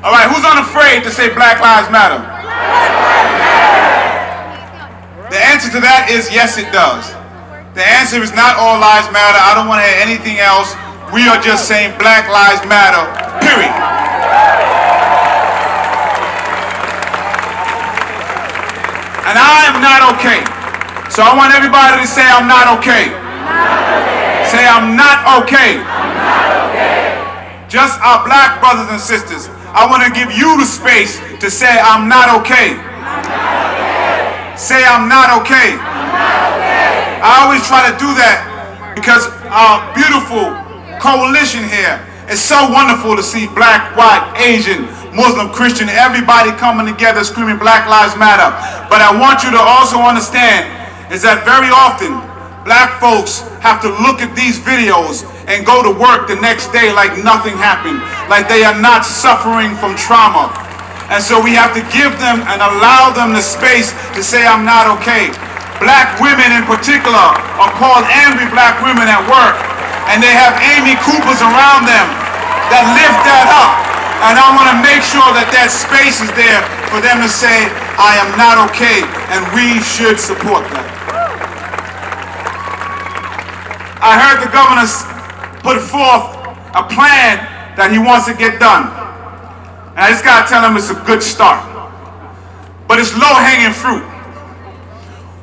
All right, who's unafraid to say Black Lives Matter? The answer to that is yes, it does. The answer is not all lives matter. I don't want to hear anything else. We are just saying Black Lives Matter, period. And I am not okay. So I want everybody to say I'm not okay. Say I'm not okay. Just our black brothers and sisters, I want to give you the space to say I'm not okay. Say I'm not okay. I always try to do that because our beautiful coalition here is so wonderful to see black, white, Asian, Muslim, Christian, everybody coming together screaming Black Lives Matter. But I want you to also understand is that very often black folks have to look at these videos and go to work the next day like nothing happened, like they are not suffering from trauma. And so we have to give them and allow them the space to say I'm not okay. Black women in particular are called angry black women at work, and they have Amy Coopers around them that lift that up. And I want to make sure that that space is there for them to say I am not okay, and we should support that. I heard the governor put forth a plan that he wants to get done. And I just got to tell him it's a good start. But it's low-hanging fruit.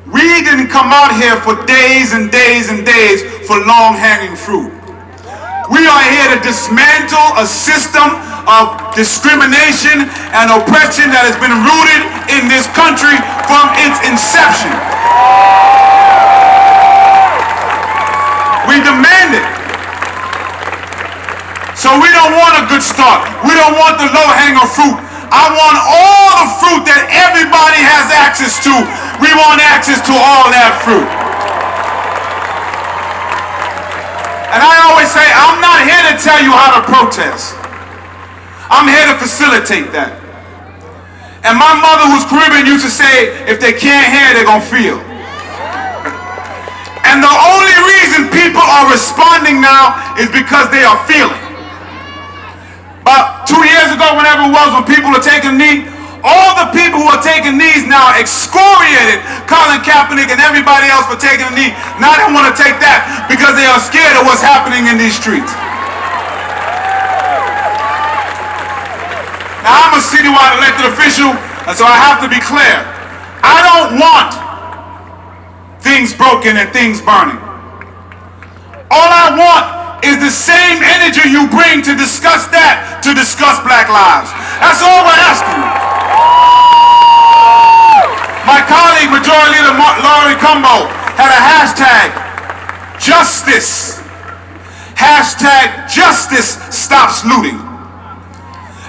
We didn't come out here for days and days and days for long-hanging fruit. We are here to dismantle a system of discrimination and oppression that has been rooted in this country from its inception. We demand it. So we don't want a good start. We don't want the low-hanging fruit. I want all the fruit that everybody has access to. We want access to all that fruit. And I always say, I'm not here to tell you how to protest. I'm here to facilitate that. And my mother, who's Caribbean, used to say, if they can't hear, they're going to feel. And the only reason people are responding now is because they are feeling. About 2 years ago, whenever it was, when people were taking a knee, all the people who are taking knees now excoriated Colin Kaepernick and everybody else for taking a knee. Now they want to take that because they are scared of what's happening in these streets. Now I'm a citywide elected official, and so I have to be clear. I don't want things broken and things burning. All I want is the same energy you bring to discuss that, to discuss Black lives. That's all we're asking. My colleague, Majority Leader Laurie Cumbo, had a hashtag, justice. Hashtag justice stops looting.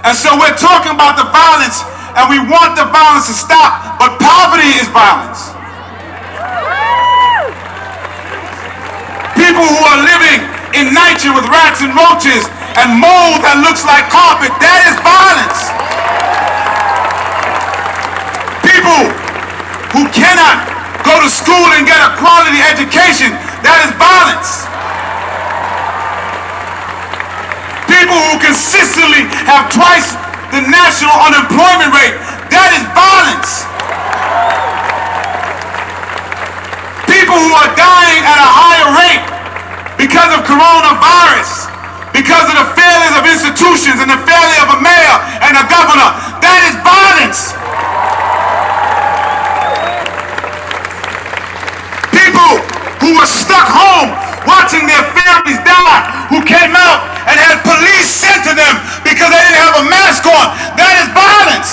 And so we're talking about the violence, and we want the violence to stop, but poverty is violence. People who are living in nature with rats and roaches and mold that looks like carpet, that is violence. People who cannot go to school and get a quality education, that is violence. People who consistently have twice the national unemployment rate, that is violence. People who are dying at a higher rate because of coronavirus, because of the failures of institutions and the failure of a mayor and a governor, that is violence. People who were stuck home watching their families die, who came out and had police sent to them because they didn't have a mask on, that is violence.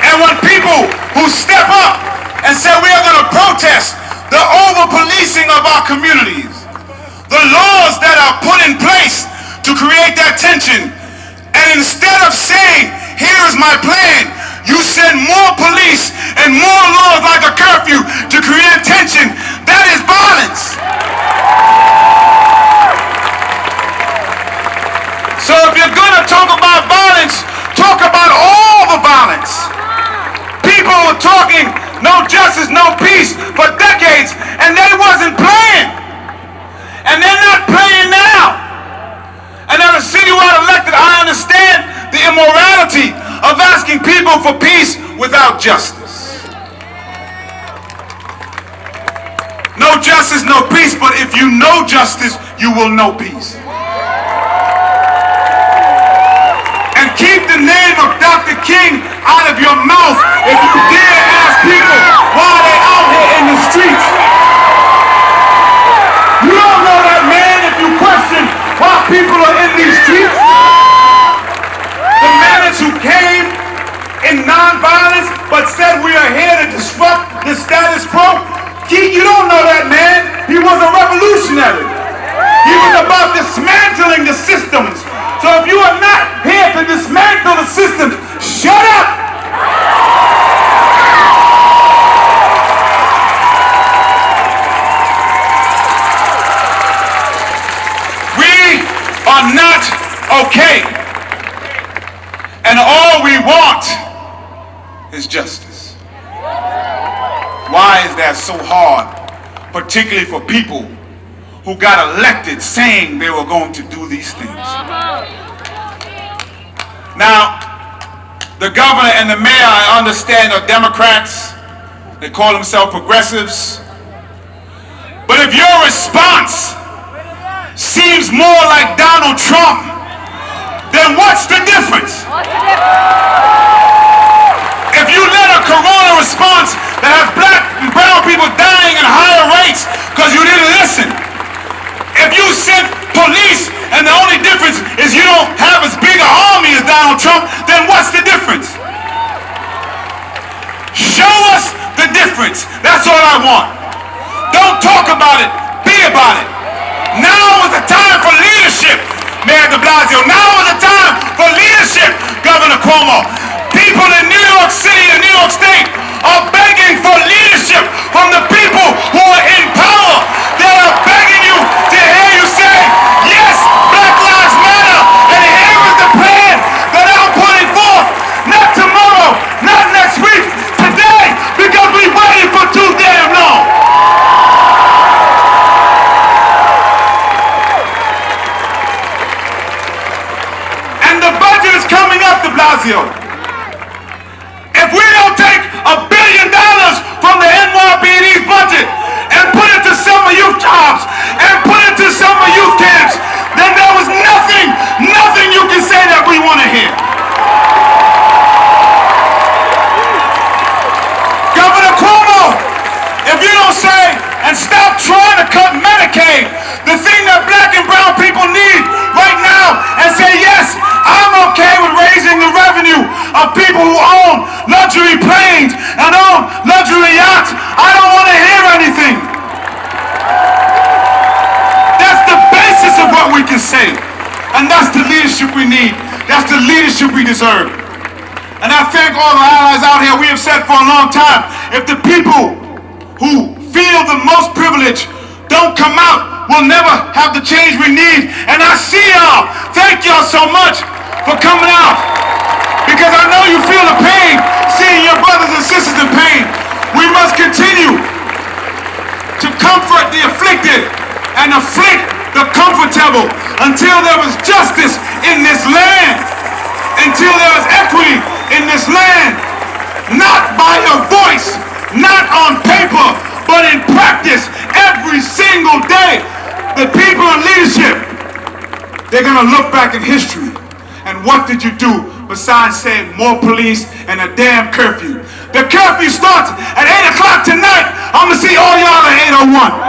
And when people who step up and say we are going to protest the over-policing of our communities, the laws that are put in place to create that tension, and instead of saying, here is my plan, you send more police and more laws like a curfew to create tension, that is violence. So if you're going to talk about violence, talk about all the violence. People were talking no justice, no peace for decades, and they wasn't playing. And they're not playing now. And as a citywide understand the immorality of asking people for peace without justice. No justice, no peace, but if you know justice, you will know peace. And keep the name of Dr. King out of your mouth if you dare ask people why they're out here in the streets. You don't know that man if you question why people are in these streets. The manners who came in nonviolence but said we are here to disrupt the status quo. You don't know that man. He was a revolutionary. He was about dismantling the systems. So if you are not here to dismantle the systems, shut up! We are not okay. And all we want is justice. Why is that so hard, particularly for people who got elected saying they were going to do these things? Now, the governor and the mayor, I understand, are Democrats. They call themselves progressives. But if your response seems more like Donald Trump, then what's the difference? If you let a corona response that has black and brown people dying at higher rates because you didn't listen, if you sent police and the only difference is you don't have as big an army as Donald Trump, then what's the difference? Show us the difference. That's all I want. Don't talk about it. Be about it. Now is the time for leadership, Mayor de Blasio. Now is the time for leadership, Governor Cuomo. People in New York City and New York State are begging for leadership from the people who are in power. They are begging you to hear you say, yes, Black Lives Matter, and here is the plan that I'm putting forth. Not tomorrow, not next week, today, because we waited for too damn long. And the budget is coming up, de Blasio. If we don't take $1 billion from the NYPD's budget and put it to summer youth jobs and put it to summer youth camps, then there was nothing you can say that we want to hear. Governor Cuomo, if you don't say and stop trying to cut Medicaid, the thing that black and brown people need right now, and say, yes, I'm okay with raising the revenue of people who own luxury planes and own luxury yachts. I don't want to hear anything. That's the basis of what we can say. And that's the leadership we need. That's the leadership we deserve. And I thank all the allies out here. We have said for a long time, if the people who feel the most privilege don't come out, we'll never have the change we need. And I see y'all. Thank y'all so much for coming out. Because I know you feel the pain, seeing your brothers and sisters in pain. We must continue to comfort the afflicted and afflict the comfortable until there is justice in this land, until there is equity in this land. Not by your voice, not on paper, but in practice every single day. The people in leadership, they're going to look back at history. And what did you do besides saying more police and a damn curfew? The curfew starts at 8 o'clock tonight. I'm going to see all y'all at 8:01.